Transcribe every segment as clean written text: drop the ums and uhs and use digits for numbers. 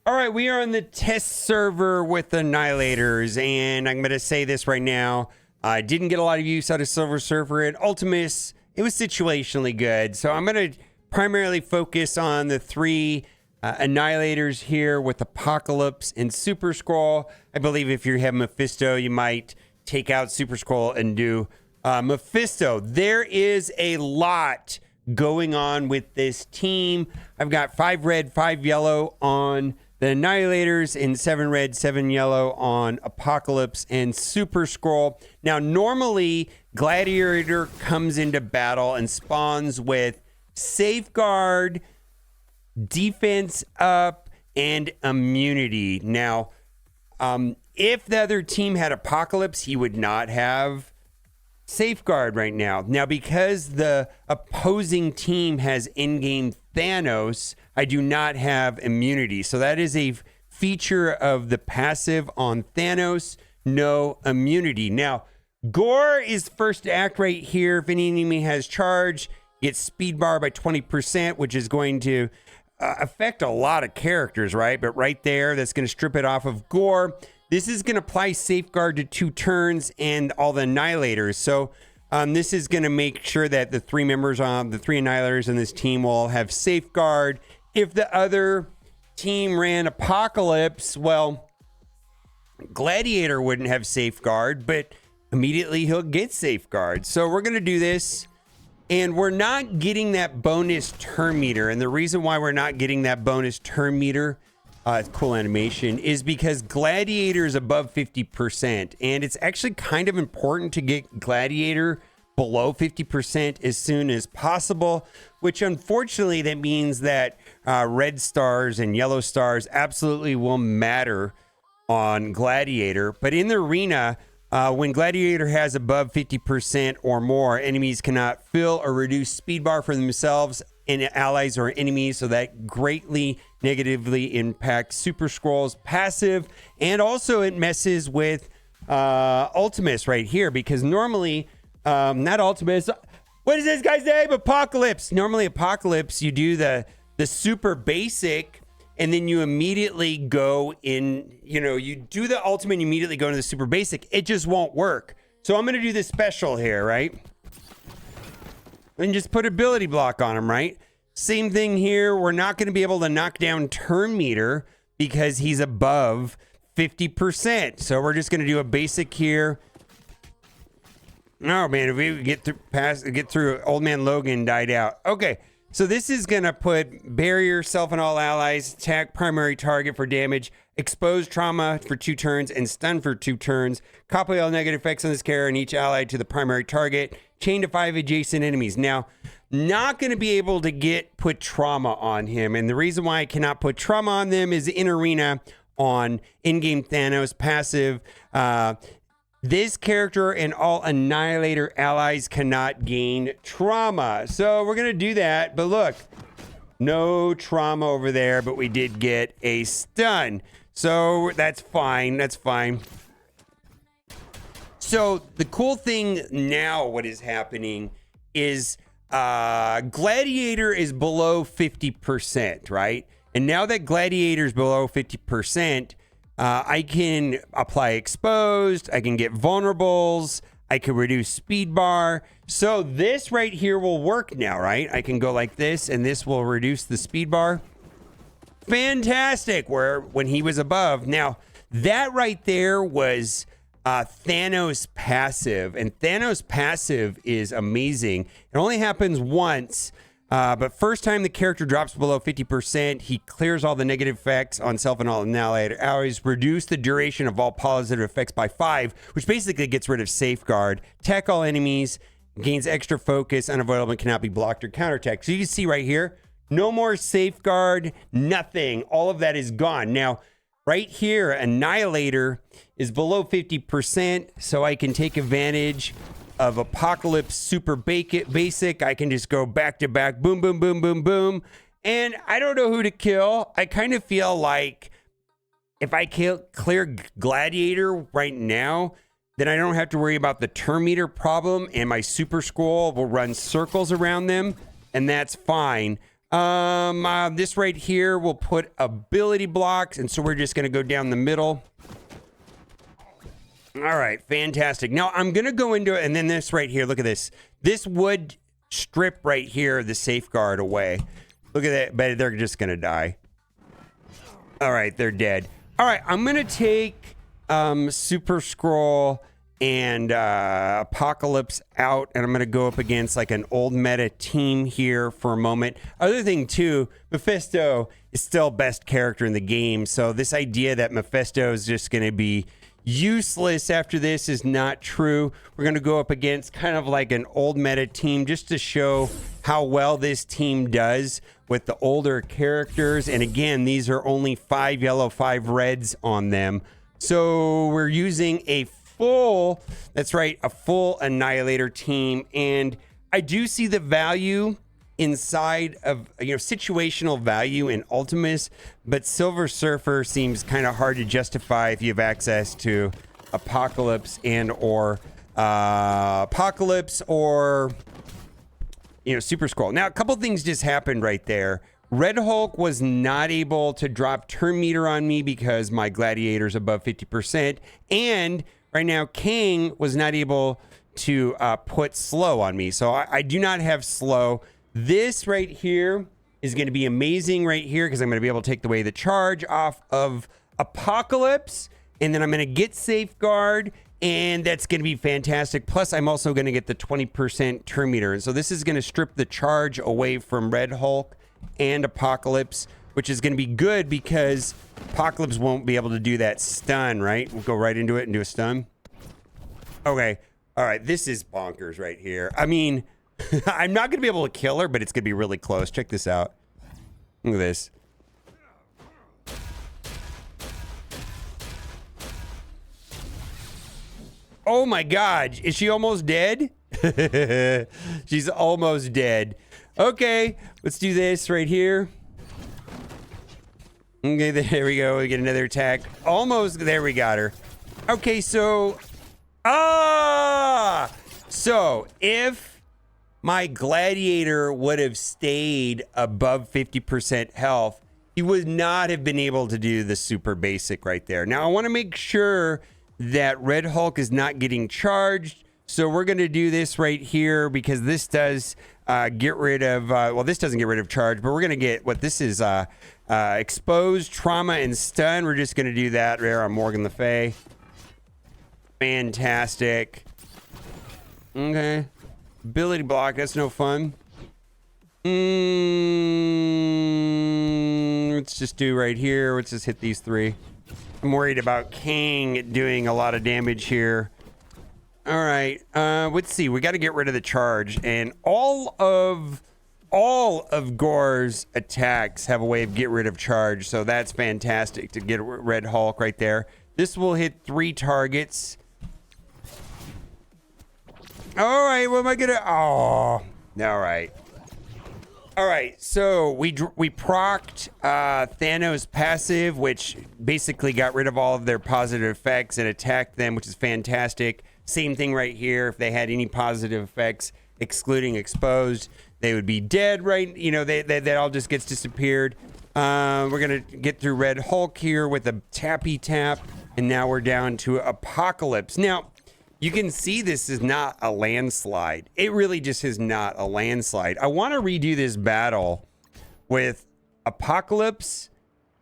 All right, we are on the test server with Annihilators, and I'm going to say this right now. I didn't get a lot of use out of Silver Surfer at Ultimus. It was situationally good, so I'm going to primarily focus on the three Annihilators here with Apocalypse and Super Skrull. I believe if you have Mephisto, you might take out Super Skrull and do Mephisto. There is a lot going on with this team. I've got 5 red, 5 yellow on the Annihilators and 7 red, 7 yellow on Apocalypse and Super Skrull. Now, normally, Gladiator comes into battle and spawns with Safeguard, Defense Up, and Immunity. Now, if the other team had Apocalypse, he would not have Safeguard right now. Now, because the opposing team has in-game THANOS, I do not have immunity. So that is a feature of the passive on THANOS, no immunity. Now, GORR is first to act right here. If any enemy has charge, gets speed bar by 20%, which is going to affect a lot of characters, right? But right there, that's going to strip it off of GORR. This is going to apply Safeguard to 2 turns and all the Annihilators. So this is going to make sure that the 3 members on the 3 Annihilators in this team will all have Safeguard. If the other team ran Apocalypse, well, Gladiator wouldn't have Safeguard, but immediately he'll get Safeguard. So we're going to do this, and we're not getting that bonus turn meter. And the reason why we're not getting that bonus turn meter, cool animation, is because Gladiator is above 50%. And it's actually kind of important to get Gladiator below 50% as soon as possible, which unfortunately that means that red stars and yellow stars absolutely will matter on Gladiator. But in the arena, when Gladiator has above 50% or more, enemies cannot fill or reduce speed bar for themselves and allies or enemies, so that greatly negatively impacts Super Skrull's passive. And also it messes with Ultimus right here, because normally, not Ultimus, what is this guy's name? Apocalypse. Normally Apocalypse, you do the super basic, and then you immediately go in, you do the ultimate and you immediately go into the super basic. It just won't work. So I'm going to do the special here, right? And just put ability block on him, right? Same thing here. We're not going to be able to knock down turn meter because he's above 50%. So we're just going to do a basic here. Oh man, if we get through, Old Man Logan died out. Okay. So this is going to put barrier, self and all allies, attack primary target for damage, expose trauma for 2 turns, and stun for 2 turns. Copy all negative effects on this character and each ally to the primary target. Chain to 5 adjacent enemies. Now, not going to be able to put trauma on him. And the reason why I cannot put trauma on them is in arena on in-game THANOS passive. This character and all Annihilator allies cannot gain trauma. So we're going to do that. But look, no trauma over there, but we did get a stun. So that's fine. That's fine. So the cool thing now, what is happening is Gladiator is below 50%, right? And now that Gladiator is below 50%, I can apply exposed, I can get vulnerables, I can reduce speed bar. So this right here will work now, right? I can go like this and this will reduce the speed bar. Fantastic, when he was above. Now, that right there was THANOS passive, and THANOS passive is amazing. It only happens once. But first time the character drops below 50%, he clears all the negative effects on self and all Annihilator allies, reduce the duration of all positive effects by 5, which basically gets rid of Safeguard, attack all enemies, gains extra focus, unavoidable, and cannot be blocked or counterattacked. So you can see right here, no more Safeguard, nothing. All of that is gone. Now, right here, Annihilator is below 50%, so I can take advantage of Apocalypse super basic. I can just go back to back, boom, boom, boom, boom, boom. And I don't know who to kill. I kind of feel like if I clear Gladiator right now, then I don't have to worry about the turn meter problem, and my Super Skrull will run circles around them, and that's fine. This right here will put ability blocks, and so we're just going to go down the middle. All right, fantastic. Now I'm going to go into it, and then this right here, look at this. This would strip right here the safeguard away. Look at that, but they're just going to die. All right, they're dead. All right, I'm going to take Super Scroll and Apocalypse out, and I'm going to go up against like an old meta team here for a moment. Other thing too, Mephisto is still best character in the game, so this idea that Mephisto is just going to be useless after this is not true. We're going to go up against kind of like an old meta team just to show how well this team does with the older characters. And again, these are only 5 yellow, 5 reds on them. So we're using a full, that's right, a full Annihilator team. And I do see the value inside of, situational value in Ultimus, but Silver Surfer seems kind of hard to justify if you have access to Apocalypse and or Super Scroll. Now, a couple things just happened right there. Red Hulk was not able to drop turn meter on me because my Gladiator's above 50%, and right now King was not able to put slow on me, so I do not have slow. This right here is going to be amazing right here because I'm going to be able to take away the charge off of Apocalypse, and then I'm going to get Safeguard, and that's going to be fantastic. Plus, I'm also going to get the 20% turn meter, and so this is going to strip the charge away from Red Hulk and Apocalypse, which is going to be good because Apocalypse won't be able to do that stun, right? We'll go right into it and do a stun. Okay. All right. This is bonkers right here. I mean, I'm not going to be able to kill her, but it's going to be really close. Check this out. Look at this. Oh my God. Is she almost dead? She's almost dead. Okay. Let's do this right here. Okay. There we go. We get another attack. Almost. There we got her. Okay. So. So if my Gladiator would have stayed above 50% health, he would not have been able to do the super basic right there. Now, I want to make sure that Red Hulk is not getting charged. So we're going to do this right here because this does get rid of, well, this doesn't get rid of charge, but we're going to get what this is, exposed, trauma, and stun. We're just going to do that there on Morgan Le Fay. Fantastic. Okay. Ability block, that's no fun. Let's just do right here. Let's just hit these 3. I'm worried about King doing a lot of damage here. All right. Let's see. We got to get rid of the charge. And all of GORR's attacks have a way of get rid of charge. So that's fantastic to get Red Hulk right there. This will hit 3 targets. All right, what am I gonna? Oh, all right. All right, so we procced Thanos passive, which basically got rid of all of their positive effects and attacked them, which is fantastic. Same thing right here. If they had any positive effects, excluding exposed, they would be dead, right? That all just gets disappeared. We're gonna get through Red Hulk here with a tappy tap, and now we're down to Apocalypse. Now, you can see this is not a landslide. It really just is not a landslide. I want to redo this battle with Apocalypse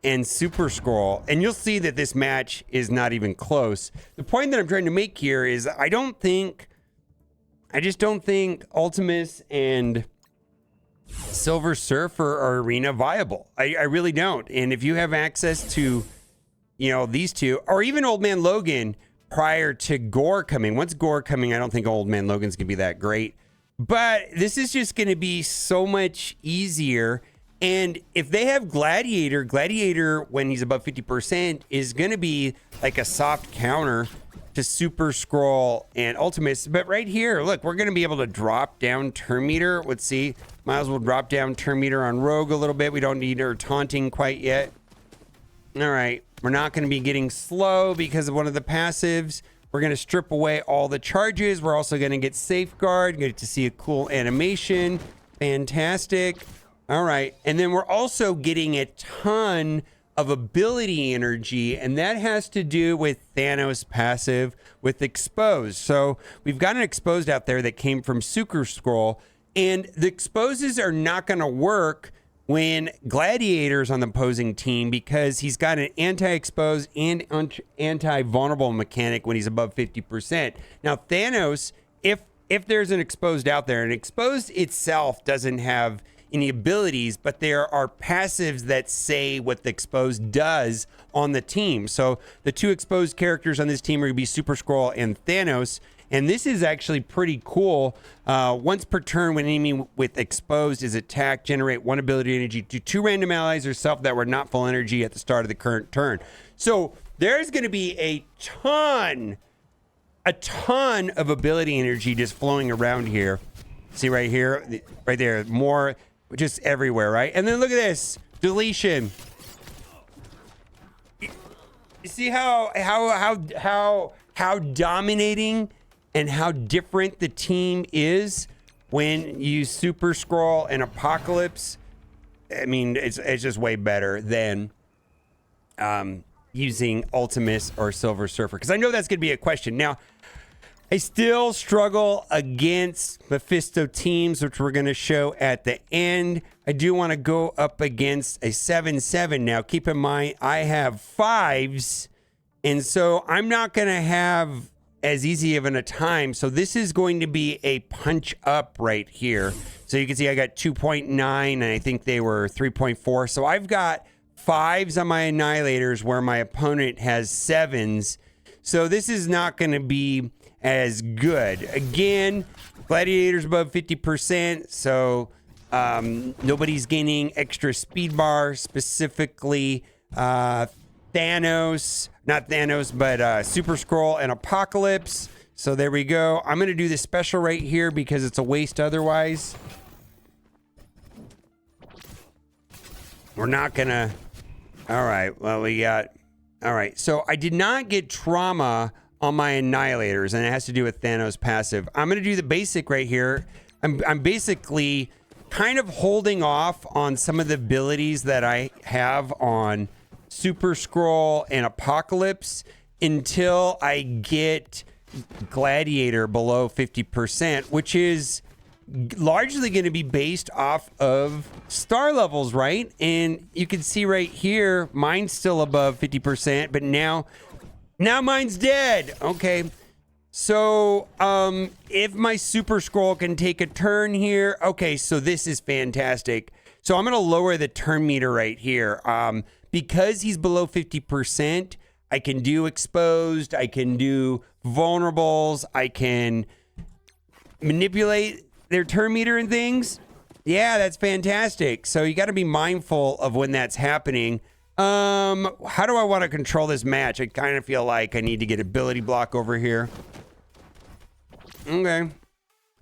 and Super Scroll, and you'll see that this match is not even close. The point that I'm trying to make here is I just don't think Ultimus and Silver Surfer are arena viable. I really don't. And if you have access to, these two, or even Old Man Logan, prior to GORR coming. Once GORR coming, I don't think Old Man Logan's gonna be that great. But this is just gonna be so much easier. And if they have Gladiator when he's above 50% is gonna be like a soft counter to Super Scroll and Ultimus. But right here, look, we're gonna be able to drop down turn meter. Let's see. Might as well drop down turn meter on Rogue a little bit. We don't need her taunting quite yet. All right. We're not going to be getting slow because of one of the passives. We're going to strip away all the charges. We're also going to get Safeguard. Get to see a cool animation. Fantastic. All right. And then we're also getting a ton of ability energy, and that has to do with Thanos passive with Exposed. So we've got an Exposed out there that came from Super Scroll, and the Exposes are not going to work when Gladiator's on the opposing team because he's got an anti-exposed and anti-vulnerable mechanic when he's above 50%. Now, Thanos, if there's an Exposed out there, and Exposed itself doesn't have any abilities, but there are passives that say what the Exposed does on the team. So the two Exposed characters on this team are going to be Super Scroll and Thanos. And this is actually pretty cool. Once per turn, when an enemy with Exposed is attacked, generate one ability energy to two random allies or self that were not full energy at the start of the current turn. So there's going to be a ton of ability energy just flowing around here. See right here, right there, more just everywhere, right? And then look at this deletion. You see how dominating and how different the team is when you Super Scroll and Apocalypse. I mean, it's just way better than using Ultimus or Silver Surfer. Because I know that's going to be a question. Now, I still struggle against Mephisto teams, which we're going to show at the end. I do want to go up against a 7/7. Now, keep in mind, I have 5s, and so I'm not going to have as easy of a time. So this is going to be a punch up right here. So you can see I got 2.9 and I think they were 3.4. So I've got 5s on my Annihilators where my opponent has 7s. So this is not going to be as good. Again, Gladiator's above 50%. So nobody's gaining extra speed bar, specifically Thanos, not Thanos, but Super Scroll and Apocalypse. So there we go. I'm going to do this special right here because it's a waste otherwise. We're not going to. All right. Well, we got. All right. So I did not get trauma on my Annihilators, and it has to do with Thanos passive. I'm going to do the basic right here. I'm basically kind of holding off on some of the abilities that I have on Super Scroll and Apocalypse until I get Gladiator below 50%, which is largely going to be based off of star levels, right? And you can see right here, mine's still above 50%, but now mine's dead. Okay. So, if my Super Scroll can take a turn here, okay, so this is fantastic. So I'm going to lower the turn meter right here. Because he's below 50%, I can do Exposed, I can do Vulnerables, I can manipulate their turn meter and things. Yeah, that's fantastic. So you got to be mindful of when that's happening. How do I want to control this match? I kind of feel like I need to get ability block over here. Okay.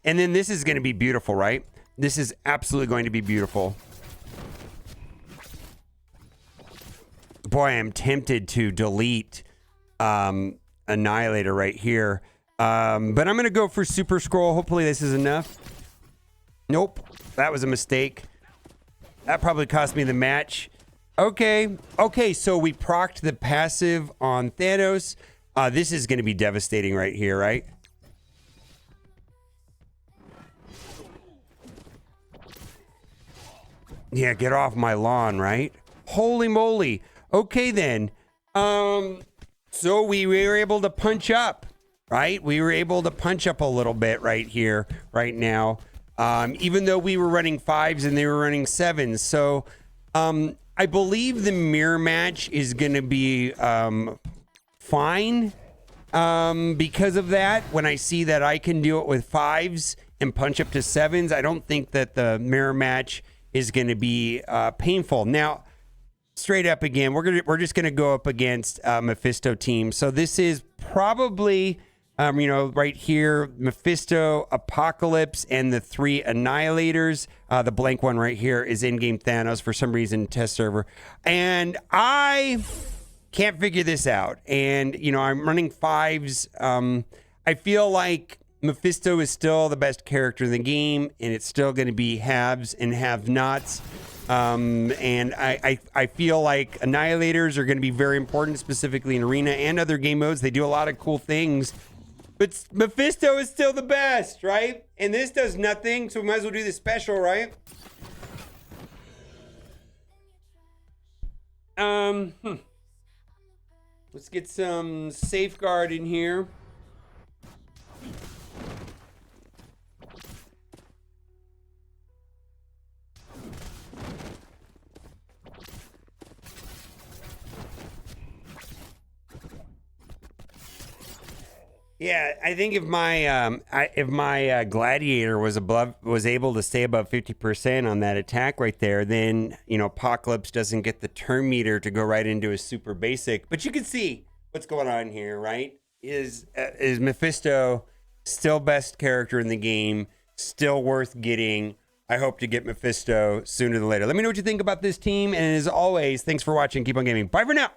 And then this is going to be beautiful, right? This is absolutely going to be beautiful. Boy, I'm tempted to delete Annihilator right here. But I'm going to go for Super Scroll. Hopefully this is enough. Nope. That was a mistake. That probably cost me the match. Okay. Okay, so we procced the passive on Thanos. This is going to be devastating right here, right? Yeah, get off my lawn, right? Holy moly. Okay, then. So we were able to punch up, right? We were able to punch up a little bit right here, right now. Even though we were running 5s and they were running 7s. So I believe the mirror match is going to be fine because of that. When I see that I can do it with 5s and punch up to 7s, I don't think that the mirror match is going to be painful. Now, straight up again, we're just gonna go up against Mephisto team. So this is probably right here, Mephisto, Apocalypse, and the 3 Annihilators. The blank one right here is in-game Thanos for some reason, test server. And I can't figure this out. And I'm running 5s. I feel like Mephisto is still the best character in the game, and it's still going to be haves and have-nots. And I feel like Annihilators are going to be very important, specifically in Arena and other game modes. They do a lot of cool things. But Mephisto is still the best, right? And this does nothing, so we might as well do the special, right? Let's get some safeguard in here. Yeah, I think if my gladiator was able to stay above 50% on that attack right there, then Apocalypse doesn't get the turn meter to go right into a super basic. But you can see what's going on here, right? Is Mephisto still best character in the game? Still worth getting. I hope to get Mephisto sooner than later. Let me know what you think about this team, and as always, thanks for watching. Keep on gaming. Bye for now.